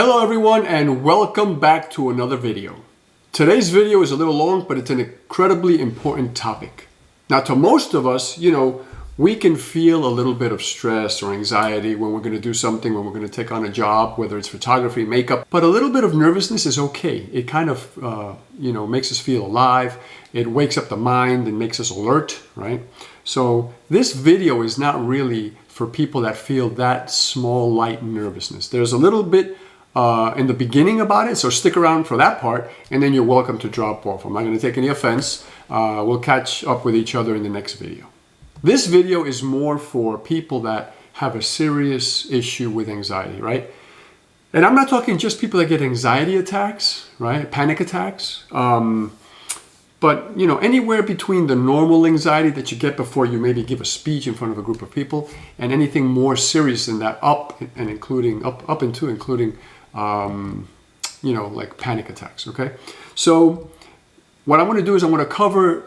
Hello everyone and welcome back to another video. Today's video is a little long, but it's an incredibly important topic. Now to most of us, we can feel a little bit of stress or anxiety when we're going to do something, when we're going to take on a job, whether it's photography, makeup, but a little bit of nervousness is okay. It kind of, makes us feel alive. It wakes up the mind and makes us alert, right? So this video is not really for people that feel that small, light nervousness. There's a little bit in the beginning about it, so stick around for that part, and then you're welcome to drop off. I'm not going to take any offense. We'll catch up with each other in the next video. This video is more for people that have a serious issue with anxiety, right? And I'm not talking just people that get anxiety attacks, right? Panic attacks. But anywhere between the normal anxiety that you get before you maybe give a speech in front of a group of people, and anything more serious than that, up into including like panic attacks. Okay, so what I want to do is I want to cover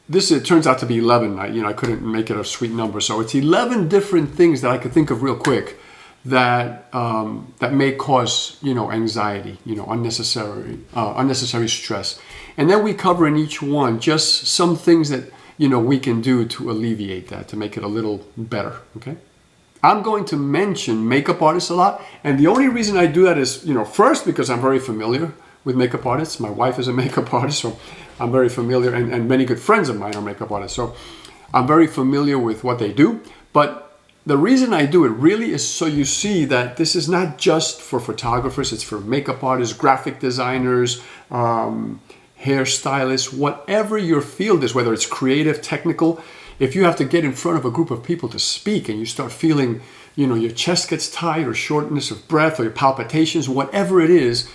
this. It turns out to be 11. I couldn't make it a sweet number, so it's 11 different things that I could think of real quick that that may cause anxiety, unnecessary stress, and then we cover in each one just some things that we can do to alleviate that, to make it a little better. Okay, I'm going to mention makeup artists a lot, and the only reason I do that is first because I'm very familiar with makeup artists. My wife is a makeup artist, so I'm very familiar, and many good friends of mine are makeup artists, so I'm very familiar with what they do. But the reason I do it really is so you see that this is not just for photographers, it's for makeup artists, graphic designers, hairstylists, whatever your field is, whether it's creative, technical. If you have to get in front of a group of people to speak and you start feeling, your chest gets tight or shortness of breath or your palpitations, whatever it is,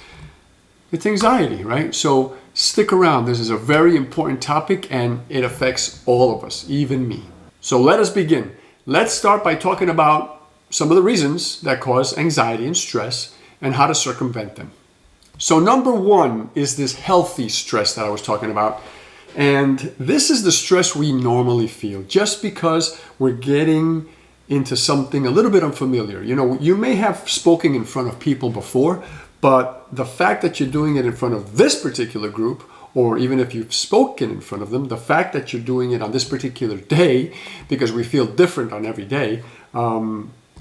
it's anxiety, right? So stick around. This is a very important topic and it affects all of us, even me. So let us begin. Let's start by talking about some of the reasons that cause anxiety and stress and how to circumvent them. So number one is this healthy stress that I was talking about. And this is the stress we normally feel just because we're getting into something a little bit unfamiliar. You may have spoken in front of people before, but the fact that you're doing it in front of this particular group, or even if you've spoken in front of them, the fact that you're doing it on this particular day, because we feel different on every day,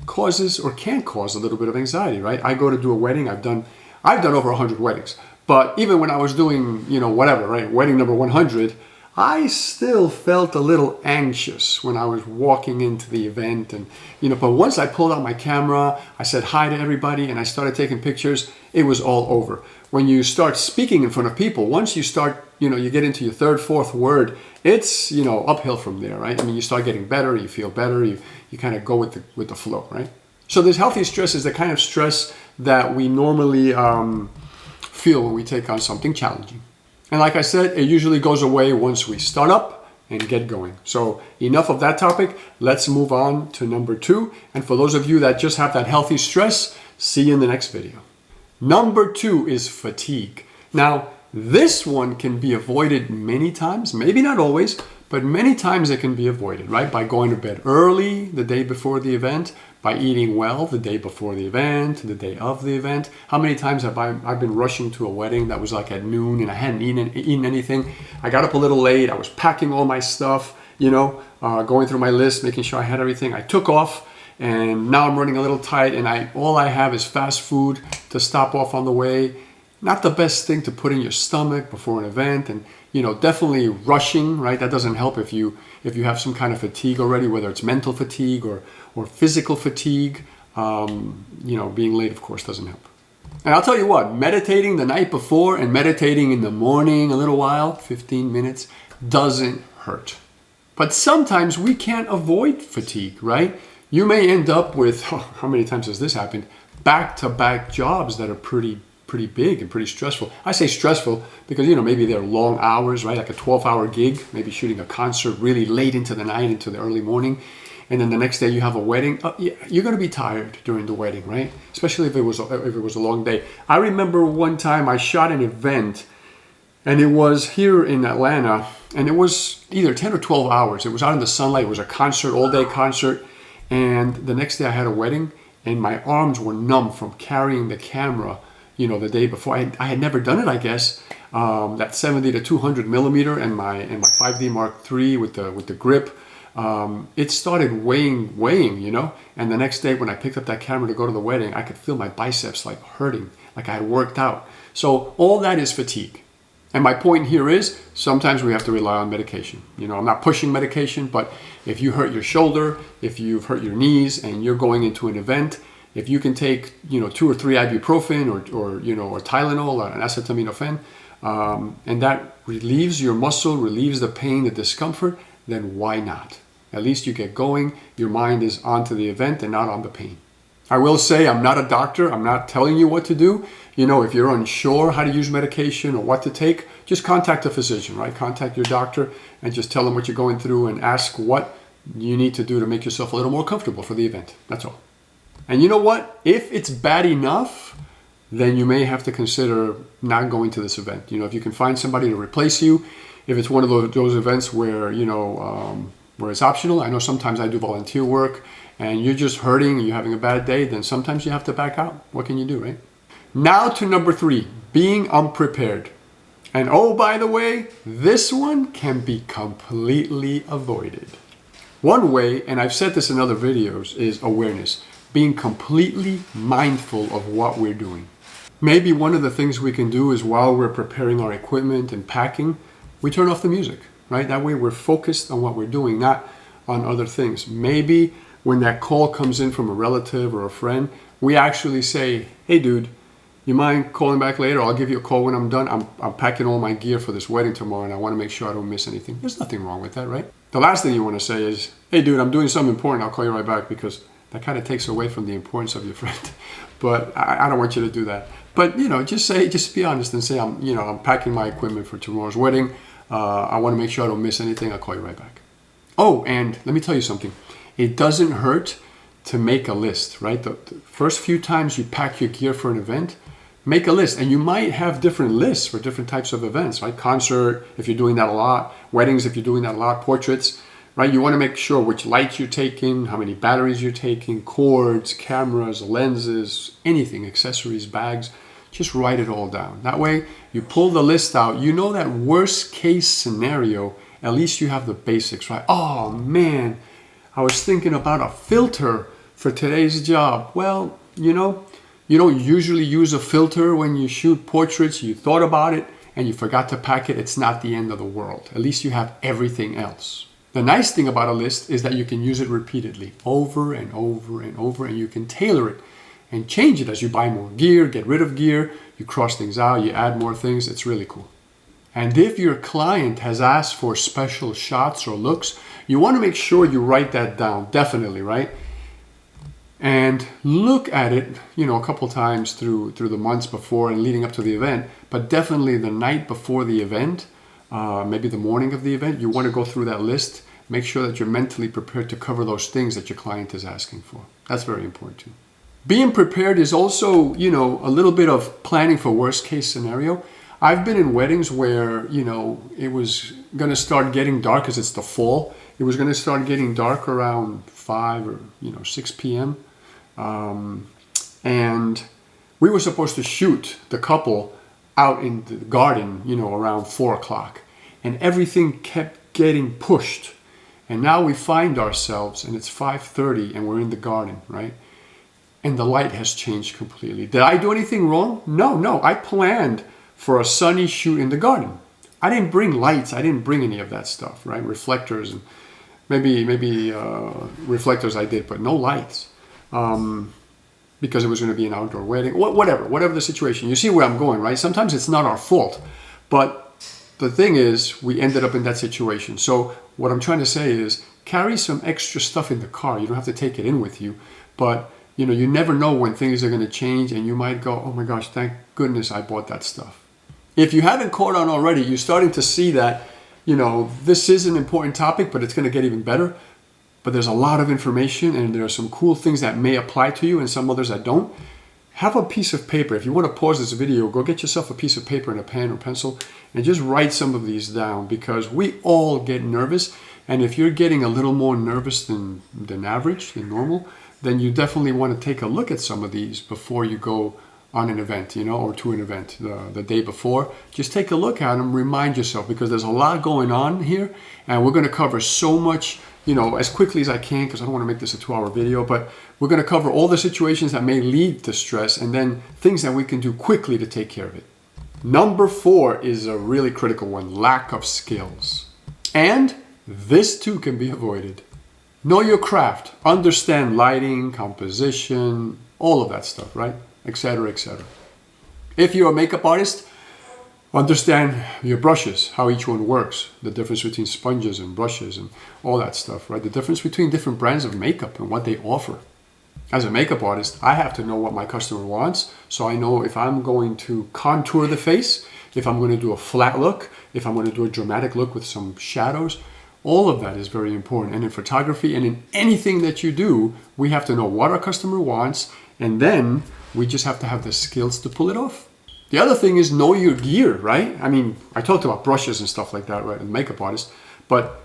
causes or can cause a little bit of anxiety, right? I go to do a wedding. I've done over 100 weddings. But even when I was doing, whatever, right, wedding number 100, I still felt a little anxious when I was walking into the event. And, but once I pulled out my camera, I said hi to everybody and I started taking pictures, it was all over. When you start speaking in front of people, once you start, you get into your third, fourth word, it's, uphill from there, right? I mean, you start getting better, you feel better, you kind of go with the flow, right? So this healthy stress is the kind of stress that we normally feel when we take on something challenging. And like I said, it usually goes away once we start up and get going. So enough of that topic. Let's move on to number two. And for those of you that just have that healthy stress, see you in the next video. Number two is fatigue. Now, this one can be avoided many times, maybe not always, but many times it can be avoided, right? By going to bed early the day before the event, by eating well the day before the event, the day of the event. How many times have I've been rushing to a wedding that was like at noon and I hadn't eaten anything. I got up a little late. I was packing all my stuff, going through my list, making sure I had everything. I took off and now I'm running a little tight and all I have is fast food to stop off on the way. Not the best thing to put in your stomach before an event, and definitely rushing, right? That doesn't help if you have some kind of fatigue already, whether it's mental fatigue or physical fatigue. Being late, of course, doesn't help. And I'll tell you what, meditating the night before and meditating in the morning a little while, 15 minutes, doesn't hurt. But sometimes we can't avoid fatigue, right? You may end up with, how many times has this happened? Back-to-back jobs that are pretty big and pretty stressful. I say stressful because, maybe they're long hours, right? Like a 12-hour gig, maybe shooting a concert really late into the night, into the early morning. And then the next day you have a wedding. You're going to be tired during the wedding, right? Especially if it was a long day. I remember one time I shot an event and it was here in Atlanta and it was either 10 or 12 hours. It was out in the sunlight. It was a concert, all day concert. And the next day I had a wedding and my arms were numb from carrying the camera, you know, the day before. I had never done it, I guess. That 70 to 200 millimeter and my 5D Mark III with the grip. It started weighing, you know. And the next day when I picked up that camera to go to the wedding, I could feel my biceps like hurting, like I had worked out. So all that is fatigue. And my point here is sometimes we have to rely on medication. You know, I'm not pushing medication, but if you hurt your shoulder, if you've hurt your knees and you're going into an event, if you can take, you know, 2 or 3 ibuprofen or you know, or Tylenol or an acetaminophen, and that relieves your muscle, relieves the pain, the discomfort, then why not? At least you get going, your mind is onto the event and not on the pain. I will say I'm not a doctor, I'm not telling you what to do. You know, if you're unsure how to use medication or what to take, just contact a physician, right? Contact your doctor and just tell them what you're going through and ask what you need to do to make yourself a little more comfortable for the event. That's all. And you know what? If it's bad enough, then you may have to consider not going to this event. You know, if you can find somebody to replace you, if it's one of those events where, you know, where it's optional. I know sometimes I do volunteer work and you're just hurting and you're having a bad day, then sometimes you have to back out. What can you do, right? Now to number 3, being unprepared. And oh, by the way, this one can be completely avoided. One way, and I've said this in other videos, is awareness. Being completely mindful of what we're doing. Maybe one of the things we can do is while we're preparing our equipment and packing, we turn off the music, right? That way we're focused on what we're doing, not on other things. Maybe when that call comes in from a relative or a friend, we actually say, hey dude, you mind calling back later? I'll give you a call when I'm done. I'm packing all my gear for this wedding tomorrow and I want to make sure I don't miss anything. There's nothing wrong with that, right? The last thing you want to say is, hey dude, I'm doing something important. I'll call you right back, because that kind of takes away from the importance of your friend. But I don't want you to do that. But you know, just be honest and say, I'm packing my equipment for tomorrow's wedding. I want to make sure I don't miss anything. I'll call you right back. Oh, and let me tell you something. It doesn't hurt to make a list, right? The first few times you pack your gear for an event, make a list. And you might have different lists for different types of events, right? Concert, if you're doing that a lot. Weddings, if you're doing that a lot. Portraits, right? You want to make sure which lights you're taking, how many batteries you're taking, cords, cameras, lenses, anything, accessories, bags. Just write it all down. That way, you pull the list out. You know that worst case scenario, at least you have the basics, right? Oh man, I was thinking about a filter for today's job. Well, you know, you don't usually use a filter when you shoot portraits. You thought about it and you forgot to pack it. It's not the end of the world. At least you have everything else. The nice thing about a list is that you can use it repeatedly, over and over and over, and you can tailor it and change it as you buy more gear, get rid of gear, you cross things out, you add more things. It's really cool. And if your client has asked for special shots or looks, you want to make sure you write that down, definitely, right? And look at it, you know, a couple times through the months before and leading up to the event, but definitely the night before the event, maybe the morning of the event, you want to go through that list, make sure that you're mentally prepared to cover those things that your client is asking for. That's very important too. Being prepared is also, you know, a little bit of planning for worst case scenario. I've been in weddings where, you know, it was going to start getting dark because it's the fall. It was going to start getting dark around 5 or, 6 p.m. And we were supposed to shoot the couple out in the garden, around 4 o'clock. And everything kept getting pushed. And now we find ourselves, and it's 5:30, and we're in the garden, right? And the light has changed completely. Did I do anything wrong? No. I planned for a sunny shoot in the garden. I didn't bring lights. I didn't bring any of that stuff, right? Reflectors, and maybe reflectors I did, but no lights. Because it was going to be an outdoor wedding. Whatever the situation. You see where I'm going, right? Sometimes it's not our fault. But the thing is, we ended up in that situation. So what I'm trying to say is, carry some extra stuff in the car. You don't have to take it in with you. But you never know when things are going to change, and you might go, oh my gosh, thank goodness I bought that stuff. If you haven't caught on already, you're starting to see that, this is an important topic, but it's going to get even better. But there's a lot of information, and there are some cool things that may apply to you and some others that don't. Have a piece of paper. If you want to pause this video, go get yourself a piece of paper and a pen or pencil and just write some of these down, because we all get nervous. And if you're getting a little more nervous than average, than normal, then you definitely want to take a look at some of these before you go on an event, or to an event the day before. Just take a look at them, remind yourself, because there's a lot going on here, and we're going to cover so much, as quickly as I can, because I don't want to make this a 2-hour video, but we're going to cover all the situations that may lead to stress, and then things that we can do quickly to take care of it. Number 4 is a really critical one: lack of skills. And this too can be avoided. Know your craft, understand lighting, composition, all of that stuff, right? Etc., etc. If you're a makeup artist, understand your brushes, how each one works, the difference between sponges and brushes and all that stuff, right? The difference between different brands of makeup and what they offer. As a makeup artist, I have to know what my customer wants, so I know if I'm going to contour the face, if I'm going to do a flat look, if I'm going to do a dramatic look with some shadows. All of that is very important. And in photography and in anything that you do, we have to know what our customer wants, and then we just have to have the skills to pull it off. The other thing is know your gear, right? I mean, I talked about brushes and stuff like that, right, as a makeup artist, but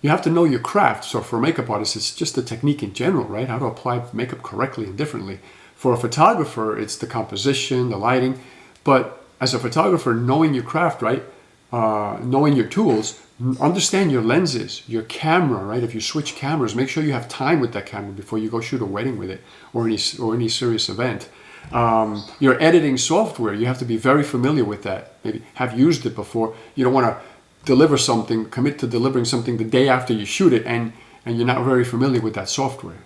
you have to know your craft. So for a makeup artist, it's just the technique in general, right? How to apply makeup correctly and differently. For a photographer, it's the composition, the lighting. But as a photographer, knowing your craft, right? Knowing your tools, understand your lenses, your camera, right? If you switch cameras, make sure you have time with that camera before you go shoot a wedding with it or any serious event. Your editing software, you have to be very familiar with that. Maybe have used it before. You don't want to deliver something, commit to delivering something the day after you shoot it, and you're not very familiar with that software.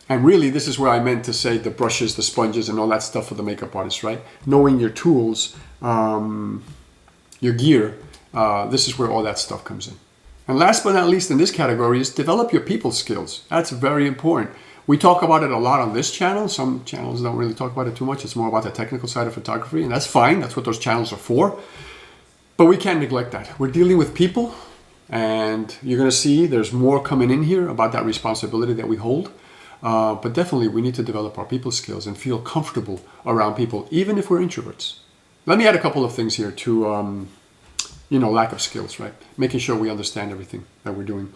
And really, this is where I meant to say the brushes, the sponges, and all that stuff for the makeup artist, right? Knowing your tools, your gear, this is where all that stuff comes in. And last but not least in this category is develop your people skills. That's very important. We talk about it a lot on this channel. Some channels don't really talk about it too much. It's more about the technical side of photography, and that's fine. That's what those channels are for. But we can't neglect that. We're dealing with people, and you're going to see there's more coming in here about that responsibility that we hold. But definitely we need to develop our people skills and feel comfortable around people, even if we're introverts. Let me add a couple of things here to lack of skills, right? Making sure we understand everything that we're doing.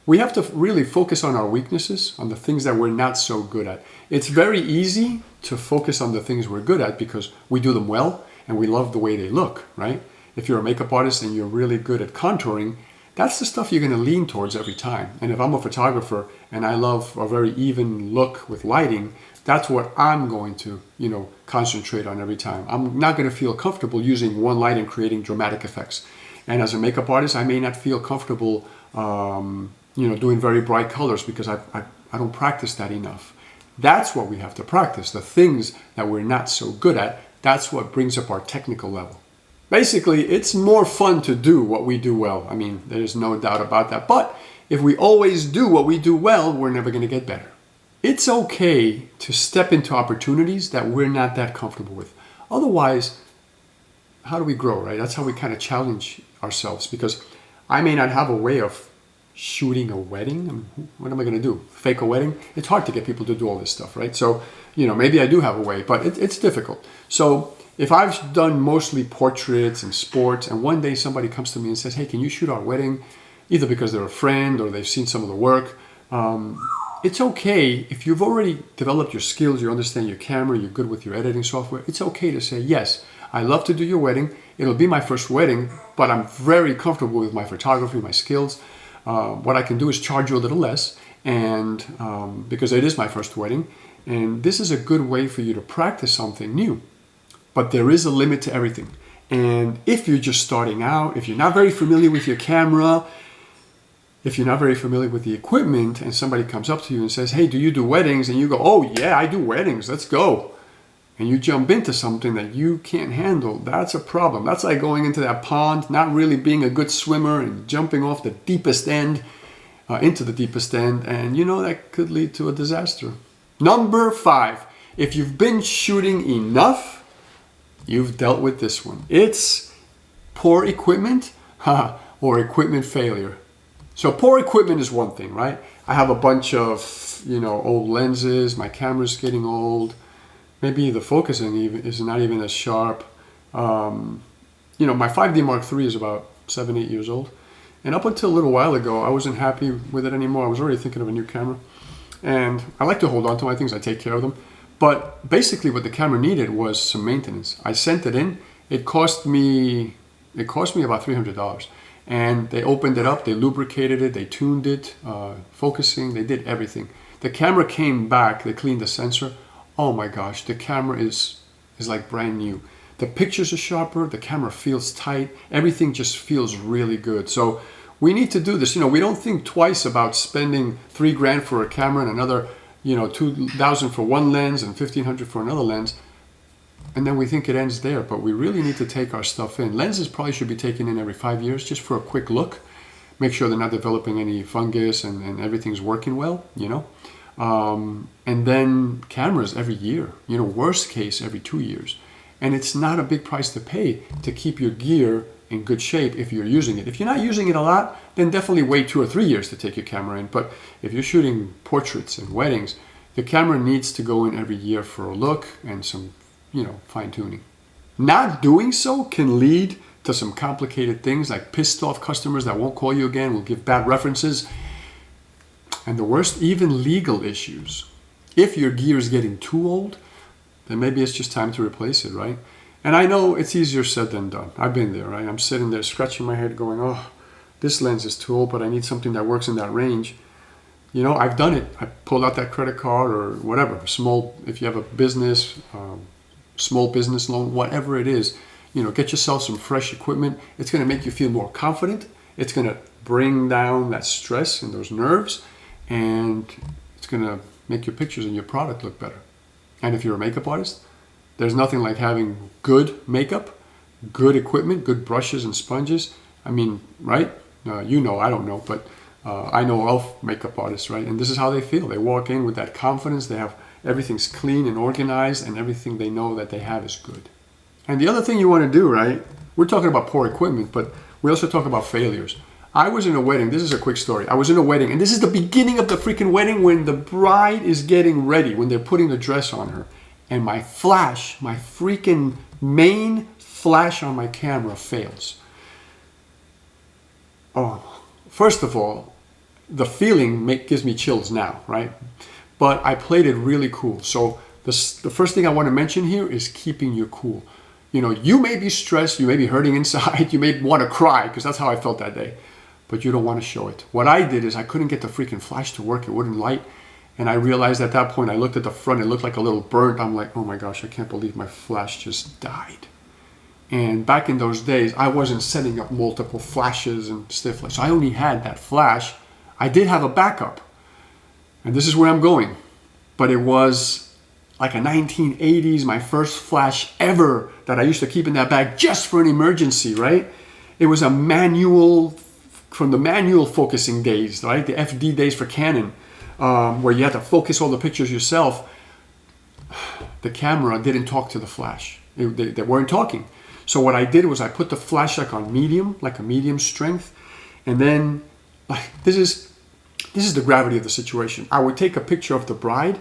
We have to really focus on our weaknesses, on the things that we're not so good at. It's very easy to focus on the things we're good at because we do them well and we love the way they look, right? If you're a makeup artist and you're really good at contouring, that's the stuff you're going to lean towards every time. And if I'm a photographer and I love a very even look with lighting, that's what I'm going to, concentrate on every time. I'm not going to feel comfortable using one light and creating dramatic effects. And as a makeup artist, I may not feel comfortable, doing very bright colors because I don't practice that enough. That's what we have to practice. The things that we're not so good at, that's what brings up our technical level. Basically, it's more fun to do what we do well. I mean, there's no doubt about that. But if we always do what we do well, we're never going to get better. It's okay to step into opportunities that we're not that comfortable with. Otherwise, how do we grow, right? That's how we kind of challenge ourselves, because I may not have a way of shooting a wedding. I mean, what am I going to do? Fake a wedding? It's hard to get people to do all this stuff, right? So, maybe I do have a way, but it's difficult. So if I've done mostly portraits and sports, and one day somebody comes to me and says, hey, can you shoot our wedding? Either because they're a friend or they've seen some of the work. It's okay if you've already developed your skills, you understand your camera, you're good with your editing software. It's okay to say, yes, I love to do your wedding. It'll be my first wedding, but I'm very comfortable with my photography, my skills. What I can do is charge you a little less, and because it is my first wedding. And this is a good way for you to practice something new. But there is a limit to everything. And if you're just starting out, if you're not very familiar with your camera, if you're not very familiar with the equipment, and somebody comes up to you and says, hey, do you do weddings? And you go, oh yeah, I do weddings, let's go. And you jump into something that you can't handle, that's a problem. That's like going into that pond, not really being a good swimmer and jumping off the deepest end into the deepest end. And that could lead to a disaster. Number 5, if you've been shooting enough, you've dealt with this one. It's poor equipment or equipment failure. So poor equipment is one thing, right? I have a bunch of, old lenses. My camera's getting old. Maybe the focusing is not even as sharp. My 5D Mark III is about 7-8 years old. And up until a little while ago, I wasn't happy with it anymore. I was already thinking of a new camera. and I like to hold on to my things. I take care of them. But basically what the camera needed was some maintenance. I sent it in. It cost me about $300. And they opened it up, they lubricated it, they tuned it, focusing, they did everything. The camera came back, they cleaned the sensor. Oh my gosh, the camera is like brand new. The pictures are sharper, the camera feels tight, everything just feels really good. So we need to do this. We don't think twice about spending $3,000 for a camera and another, $2,000 for one lens and $1,500 for another lens. And then we think it ends there, but we really need to take our stuff in. Lenses probably should be taken in every 5 years just for a quick look. Make sure they're not developing any fungus and everything's working well, And then cameras every year, worst case every 2 years. And it's not a big price to pay to keep your gear in good shape if you're using it. If you're not using it a lot, then definitely wait 2 or 3 years to take your camera in. But if you're shooting portraits and weddings, the camera needs to go in every year for a look and some fine tuning. Not doing so can lead to some complicated things like pissed off customers that won't call you again, will give bad references. And the worst, even legal issues. If your gear is getting too old, then maybe it's just time to replace it, right? And I know it's easier said than done. I've been there, right? I'm sitting there scratching my head going, oh, this lens is too old, but I need something that works in that range. I've done it. I pulled out that credit card or whatever, if you have a business, small business loan, whatever it is, get yourself some fresh equipment. It's going to make you feel more confident. It's going to bring down that stress and those nerves, and it's going to make your pictures and your product look better. And if you're a makeup artist, there's nothing like having good makeup, good equipment, good brushes and sponges. I mean, right? I don't know, but I know of makeup artists, right? And this is how they feel. They walk in with that confidence. They have everything's clean and organized, and everything they know that they have is good. And the other thing you want to do, right? We're talking about poor equipment, but we also talk about failures. I was in a wedding. This is a quick story. I was in a wedding, and this is the beginning of the freaking wedding when the bride is getting ready, when they're putting the dress on her. And my flash, my freaking main flash on my camera fails. Oh, first of all, the feeling gives me chills now, right? But I played it really cool. So the first thing I want to mention here is keeping your cool. You may be stressed, you may be hurting inside, you may want to cry, because that's how I felt that day. But you don't want to show it. What I did is I couldn't get the freaking flash to work. It wouldn't light. And I realized at that point, I looked at the front, it looked like a little burnt. I'm like, oh my gosh, I can't believe my flash just died. And back in those days, I wasn't setting up multiple flashes and stuff like that. So I only had that flash. I did have a backup. And this is where I'm going. But it was like a 1980s, my first flash ever that I used to keep in that bag just for an emergency, right? It was a manual, from the manual focusing days, right? The FD days for Canon, where you had to focus all the pictures yourself. The camera didn't talk to the flash. They weren't talking. So what I did was I put the flash on medium, like a medium strength. And then, this is the gravity of the situation. I would take a picture of the bride,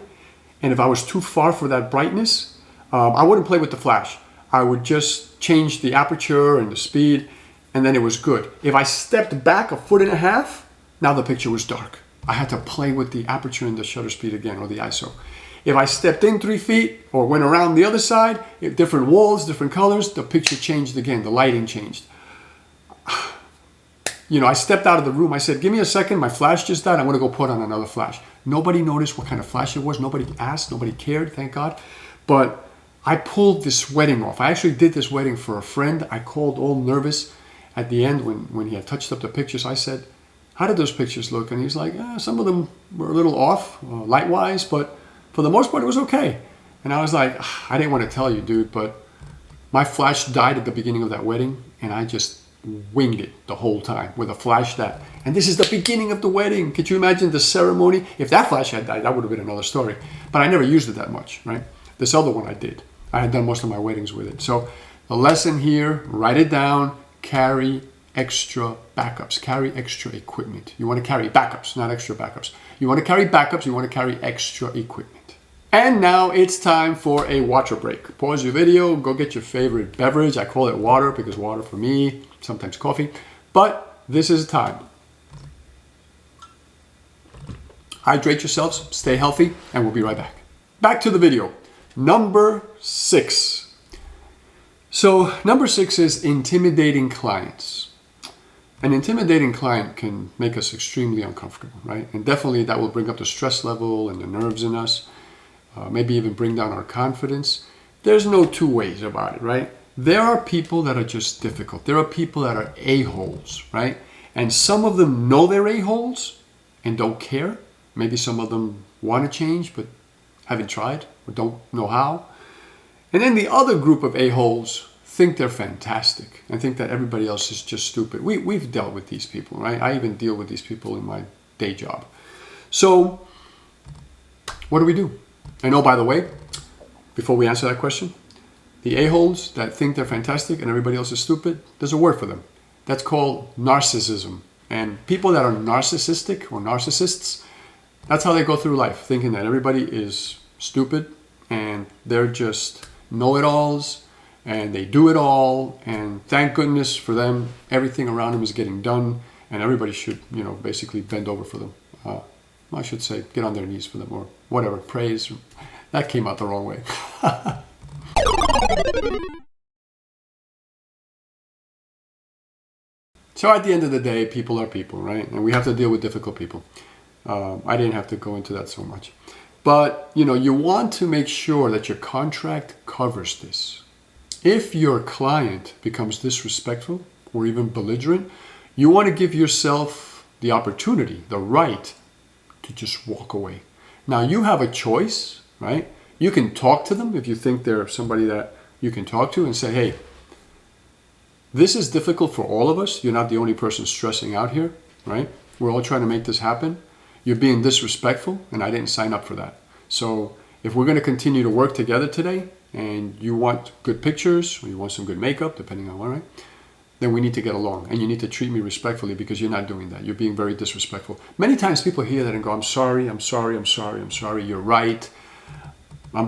and if I was too far for that brightness, I wouldn't play with the flash. I would just change the aperture and the speed, and then it was good. If I stepped back 1.5 feet, now the picture was dark. I had to play with the aperture and the shutter speed again, or the ISO. If I stepped in 3 feet or went around the other side, different walls, different colors, the picture changed again, the lighting changed. I stepped out of the room. I said, give me a second. My flash just died. I'm going to go put on another flash. Nobody noticed what kind of flash it was. Nobody asked. Nobody cared, thank God. But I pulled this wedding off. I actually did this wedding for a friend. I called all nervous at the end when he had touched up the pictures. I said, how did those pictures look? And he's like, some of them were a little off, light-wise, but for the most part, it was okay. And I was like, I didn't want to tell you, dude, but my flash died at the beginning of that wedding, and I just winged it the whole time with a flash that, and this is the beginning of the wedding. Could you imagine the ceremony? If that flash had died, that would have been another story. But I never used it that much, right? This other one I did. I had done most of my weddings with it. So the lesson here, write it down, carry extra backups, carry extra equipment. You want to carry backups, not extra backups. You want to carry backups, you want to carry extra equipment. And now it's time for a water break. Pause your video, go get your favorite beverage. I call it water because water for me, sometimes coffee, but this is time. Hydrate yourselves, stay healthy, and we'll be right back. Back to the video. Number 6. So number 6 is intimidating clients. An intimidating client can make us extremely uncomfortable, right? And definitely that will bring up the stress level and the nerves in us, maybe even bring down our confidence. There's no two ways about it, right? There are people that are just difficult. There are people that are a-holes, right? And some of them know they're a-holes and don't care. Maybe some of them want to change but haven't tried or don't know how. And then the other group of a-holes think they're fantastic and think that everybody else is just stupid. We've dealt with these people, right? I even deal with these people in my day job. So what do we do? And oh, by the way, before we answer that question, the a-holes that think they're fantastic and everybody else is stupid, there's a word for them. That's called narcissism. And people that are narcissistic or narcissists, that's how they go through life, thinking that everybody is stupid and they're just know-it-alls and they do it all, and thank goodness for them, everything around them is getting done, and everybody should, basically bend over for them. I should say get on their knees for them, or whatever, praise. That came out the wrong way. So at the end of the day, people are people, right? And we have to deal with difficult people. I didn't have to go into that so much. But, you want to make sure that your contract covers this. If your client becomes disrespectful or even belligerent, you want to give yourself the opportunity, the right to just walk away. Now, you have a choice, right? You can talk to them if you think they're somebody that you can talk to and say, hey, this is difficult for all of us. You're not the only person stressing out here, right? We're all trying to make this happen. You're being disrespectful, and I didn't sign up for that. So if we're going to continue to work together today, and you want good pictures, or you want some good makeup, depending on what, right? Then we need to get along, and you need to treat me respectfully, because you're not doing that. You're being very disrespectful. Many times people hear that and go, I'm sorry, you're right.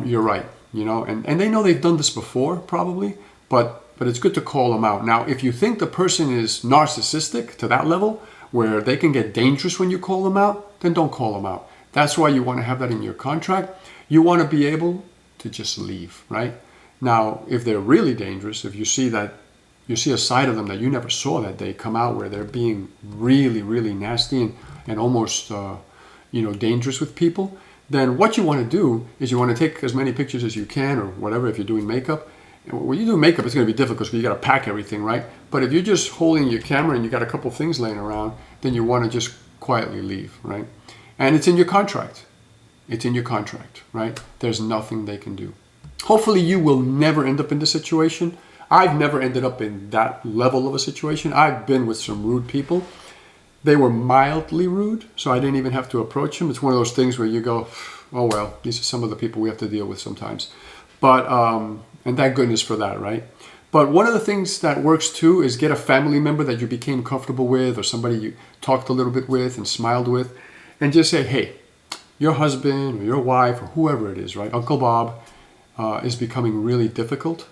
You're right, and they know they've done this before, probably, but it's good to call them out. Now, if you think the person is narcissistic to that level, where they can get dangerous when you call them out, then don't call them out. That's why you want to have that in your contract. You want to be able to just leave, right? Now, if they're really dangerous, if you see a side of them that you never saw that day come out, where they're being really, really nasty and almost, dangerous with people, then what you want to do is you want to take as many pictures as you can, or whatever, if you're doing makeup. And when you do makeup, it's going to be difficult because you got to pack everything, right? But if you're just holding your camera and you got a couple things laying around, then you want to just quietly leave, right? And it's in your contract. It's in your contract, right? There's nothing they can do. Hopefully you will never end up in this situation. I've never ended up in that level of a situation. I've been with some rude people. They were mildly rude, so I didn't even have to approach them. It's one of those things where you go, oh well, these are some of the people we have to deal with sometimes. But, and thank goodness for that, right? But one of the things that works too is get a family member that you became comfortable with, or somebody you talked a little bit with and smiled with, and just say, hey, your husband or your wife or whoever it is, right? Uncle Bob is becoming really difficult,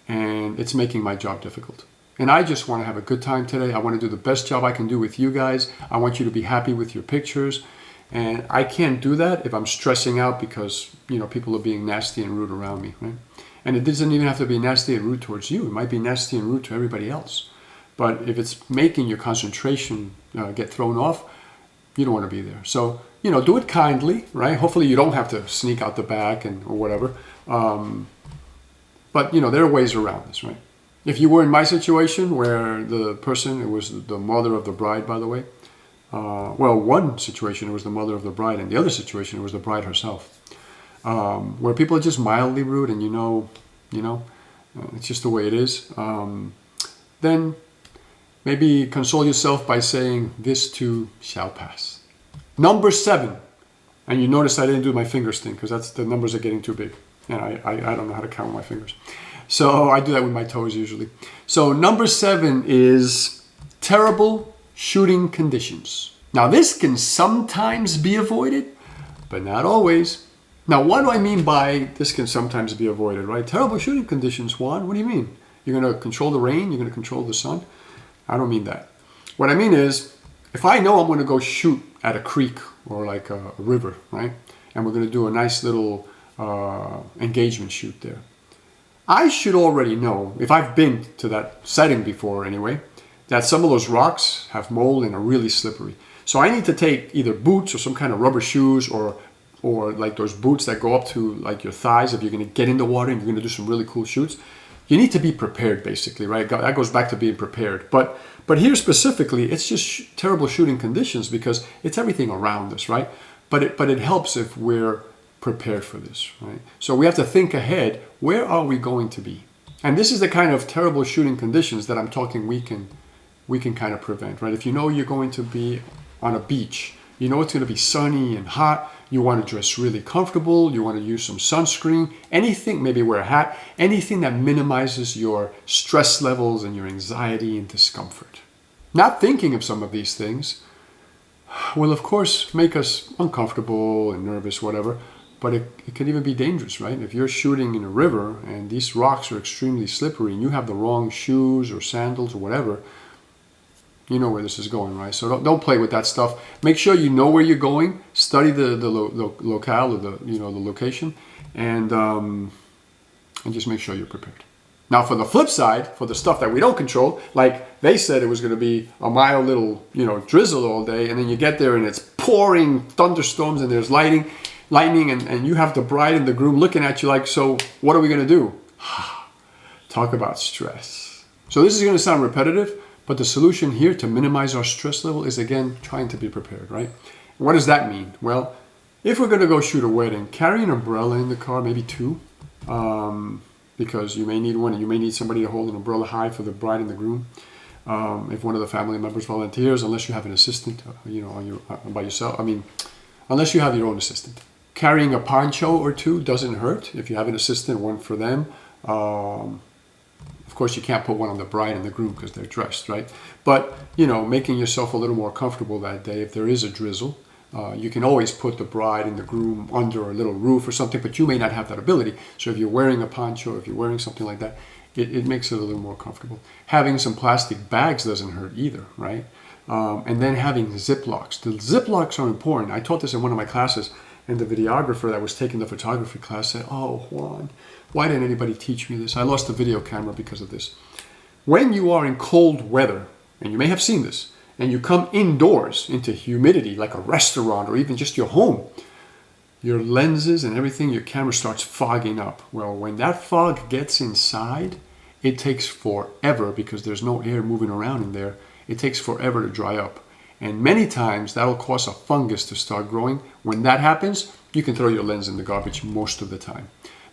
and it's making my job difficult. And I just want to have a good time today. I want to do the best job I can do with you guys. I want you to be happy with your pictures. And I can't do that if I'm stressing out because, people are being nasty and rude around me, right? And it doesn't even have to be nasty and rude towards you. It might be nasty and rude to everybody else. But if it's making your concentration get thrown off, you don't want to be there. So, do it kindly, right? Hopefully you don't have to sneak out the back or whatever. But, there are ways around this, right? If you were in my situation where the person, it was the mother of the bride, by the way. One situation, it was the mother of the bride, and the other situation, it was the bride herself. Where people are just mildly rude and it's just the way it is. Then maybe console yourself by saying, this too shall pass. Number 7. And you notice I didn't do my fingers thing because the numbers are getting too big. And I don't know how to count my fingers. So I do that with my toes usually. So number 7 is terrible shooting conditions. Now this can sometimes be avoided, but not always. Now what do I mean by this can sometimes be avoided, right? Terrible shooting conditions, Juan, what do you mean? You're going to control the rain? You're going to control the sun? I don't mean that. What I mean is if I know I'm going to go shoot at a creek or like a river, right? And we're going to do a nice little engagement shoot there. I should already know, if I've been to that setting before anyway, that some of those rocks have mold and are really slippery. So I need to take either boots or some kind of rubber shoes or like those boots that go up to like your thighs if you're going to get in the water and you're going to do some really cool shoots. You need to be prepared, basically, right? That goes back to being prepared. But here specifically, it's just terrible shooting conditions because it's everything around us, right? But it helps if we're prepared for this, right? So we have to think ahead. Where are we going to be? And this is the kind of terrible shooting conditions that I'm talking we can kind of prevent, right? If you know you're going to be on a beach, you know it's going to be sunny and hot, you want to dress really comfortable, you want to use some sunscreen, anything, maybe wear a hat, anything that minimizes your stress levels and your anxiety and discomfort. Not thinking of some of these things will, of course, make us uncomfortable and nervous, whatever, but it can even be dangerous, right? If you're shooting in a river and these rocks are extremely slippery and you have the wrong shoes or sandals or whatever, you know where this is going, right? So don't play with that stuff. Make sure you know where you're going. Study the locale or the location, and just make sure you're prepared. Now, for the flip side, for the stuff that we don't control, like they said it was going to be a mild little drizzle all day, and then you get there and it's pouring thunderstorms and there's lightning, and you have the bride and the groom looking at you like, so what are we going to do? Talk about stress. So this is going to sound repetitive. But the solution here to minimize our stress level is, again, trying to be prepared, right? What does that mean? Well, if we're going to go shoot a wedding, carry an umbrella in the car, maybe two, because you may need one and you may need somebody to hold an umbrella high for the bride and the groom. If one of the family members volunteers, unless you have an assistant, by yourself. I mean, unless you have your own assistant. Carrying a poncho or two doesn't hurt if you have an assistant, one for them. Of course, you can't put one on the bride and the groom because they're dressed, right? But, making yourself a little more comfortable that day. If there is a drizzle, you can always put the bride and the groom under a little roof or something, but you may not have that ability. So if you're wearing a poncho, if you're wearing something like that, it makes it a little more comfortable. Having some plastic bags doesn't hurt either, right? And then having Ziplocs. The Ziplocs are important. I taught this in one of my classes, and the videographer that was taking the photography class said, "Oh, Juan, why didn't anybody teach me this? I lost the video camera because of this." When you are in cold weather, and you may have seen this, and you come indoors into humidity, like a restaurant or even just your home, your lenses and everything, your camera starts fogging up. Well, when that fog gets inside, it takes forever because there's no air moving around in there. It takes forever to dry up. And many times that'll cause a fungus to start growing. When that happens, you can throw your lens in the garbage most of the time.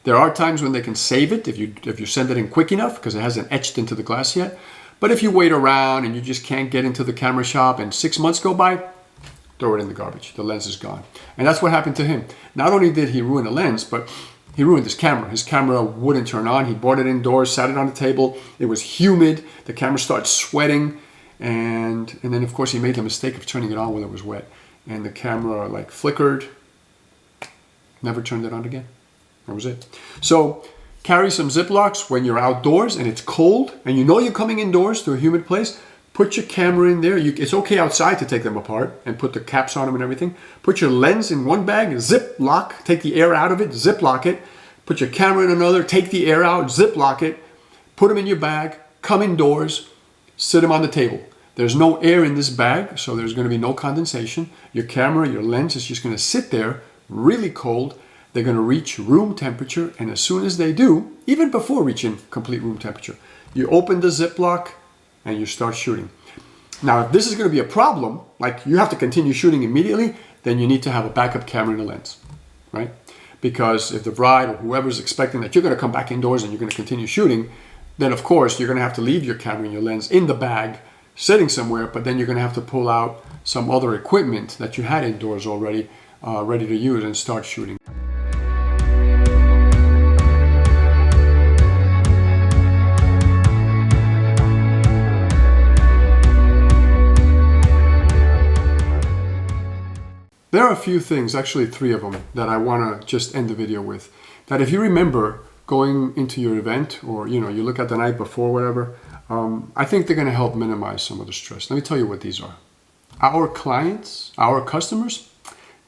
There are times when they can save it if you send it in quick enough because it hasn't etched into the glass yet. But if you wait around and you just can't get into the camera shop and 6 months go by, throw it in the garbage. The lens is gone. And that's what happened to him. Not only did he ruin the lens, but he ruined his camera. His camera wouldn't turn on. He brought it indoors, sat it on the table. It was humid. The camera started sweating. And then, of course, he made the mistake of turning it on when it was wet. And the camera, flickered. Never turned it on again. That was it. So carry some Ziplocs when you're outdoors and it's cold and you know you're coming indoors to a humid place. Put your camera in there. It's okay outside to take them apart and put the caps on them and everything. Put your lens in one bag, Ziploc, take the air out of it, Ziploc it. Put your camera in another, take the air out, Ziploc it. Put them in your bag, come indoors, sit them on the table. There's no air in this bag, so there's going to be no condensation. Your camera, your lens is just going to sit there really cold. They're going to reach room temperature, and as soon as they do, even before reaching complete room temperature, you open the Ziploc and you start shooting. Now, if this is going to be a problem, like you have to continue shooting immediately, then you need to have a backup camera and a lens, right? Because if the bride or whoever's expecting that you're going to come back indoors and you're going to continue shooting, then of course you're going to have to leave your camera and your lens in the bag, sitting somewhere, but then you're going to have to pull out some other equipment that you had indoors already, ready to use and start shooting. There are a few things, actually 3 of them, that I want to just end the video with. That if you remember going into your event, or you look at the night before, whatever, I think they're going to help minimize some of the stress. Let me tell you what these are. our clients, our customers,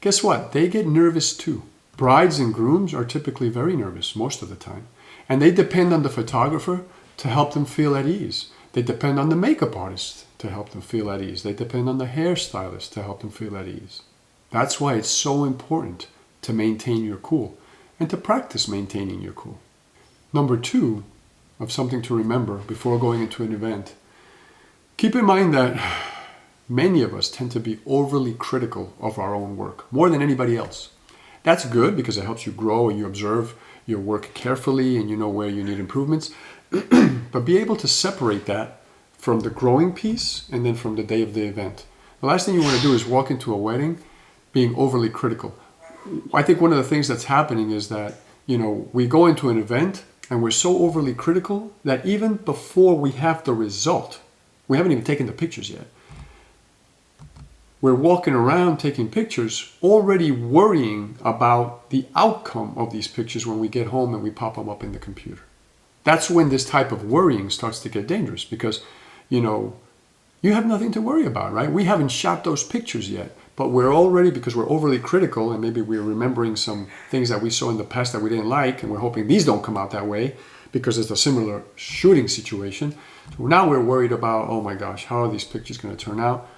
guess what? They get nervous too. Brides and grooms are typically very nervous most of the time. And they depend on the photographer to help them feel at ease. They depend on the makeup artist to help them feel at ease. They depend on the hairstylist to help them feel at ease. That's why it's so important to maintain your cool and to practice maintaining your cool. Number 2 of something to remember before going into an event, keep in mind that many of us tend to be overly critical of our own work, more than anybody else. That's good because it helps you grow and you observe your work carefully and you know where you need improvements. But be able to separate that from the growing piece and then from the day of the event. The last thing you want to do is walk into a wedding being overly critical. I think one of the things that's happening is that, we go into an event and we're so overly critical that even before we have the result, we haven't even taken the pictures yet. We're walking around taking pictures, already worrying about the outcome of these pictures when we get home and we pop them up in the computer. That's when this type of worrying starts to get dangerous because, you have nothing to worry about, right? We haven't shot those pictures yet, but we're already, because we're overly critical and maybe we're remembering some things that we saw in the past that we didn't like and we're hoping these don't come out that way because it's a similar shooting situation. So now we're worried about, oh my gosh, how are these pictures going to turn out?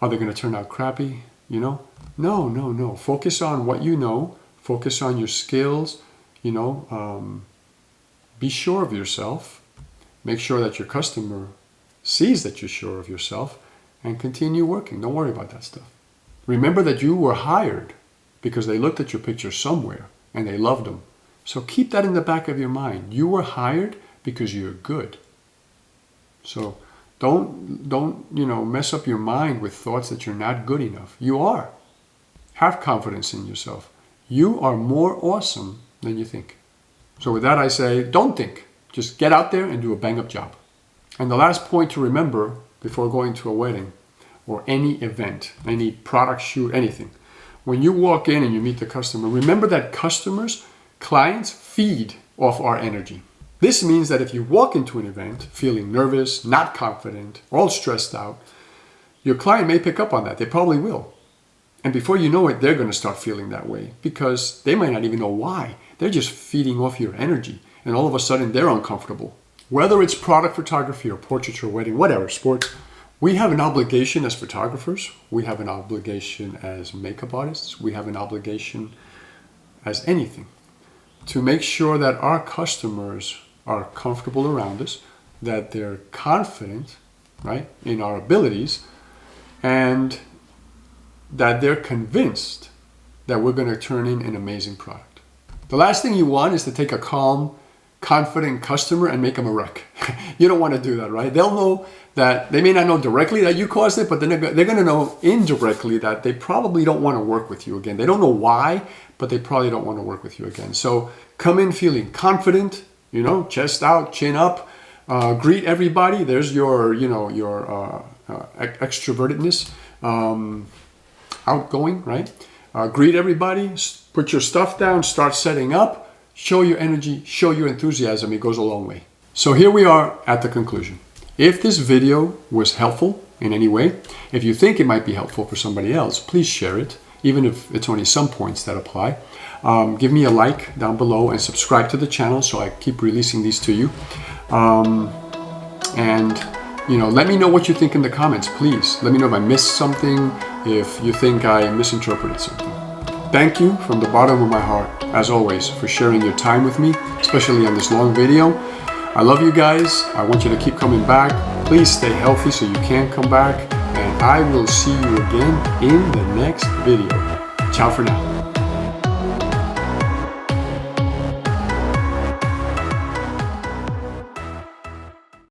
Are they going to turn out crappy? No. Focus on what you know. Focus on your skills. Be sure of yourself. Make sure that your customer sees that you're sure of yourself and continue working. Don't worry about that stuff. Remember that you were hired because they looked at your pictures somewhere and they loved them. So keep that in the back of your mind. You were hired because you're good. So don't mess up your mind with thoughts that you're not good enough. You are. Have confidence in yourself. You are more awesome than you think. So with that, I say, don't think. Just get out there and do a bang-up job. And the last point to remember before going to a wedding or any event, any product shoot, anything. When you walk in and you meet the customer, remember that clients feed off our energy. This means that if you walk into an event feeling nervous, not confident, all stressed out, your client may pick up on that. They probably will. And before you know it, they're going to start feeling that way because they might not even know why. They're just feeding off your energy. And all of a sudden, they're uncomfortable. Whether it's product photography or portraiture, wedding, whatever, sports, we have an obligation as photographers. We have an obligation as makeup artists. We have an obligation as anything to make sure that our customers are comfortable around us, that they're confident, right, in our abilities, and that they're convinced that we're going to turn in an amazing product. The last thing you want is to take a calm, confident customer and make them a wreck. You don't want to do that, right? They'll know that, they may not know directly that you caused it, but then they're going to know indirectly that they probably don't want to work with you again. They don't know why, but they probably don't want to work with you again. So come in feeling confident, chest out, chin up, greet everybody. There's your extrovertedness, outgoing, right? Greet everybody, put your stuff down, start setting up, show your energy, show your enthusiasm. It goes a long way. So here we are at the conclusion. If this video was helpful in any way, if you think it might be helpful for somebody else, please share it, even if it's only some points that apply. Give me a like down below and subscribe to the channel so I keep releasing these to you. Let me know what you think in the comments, please. Let me know if I missed something, if you think I misinterpreted something. Thank you from the bottom of my heart, as always, for sharing your time with me, especially on this long video. I love you guys. I want you to keep coming back. Please stay healthy so you can come back. And I will see you again in the next video. Ciao for now.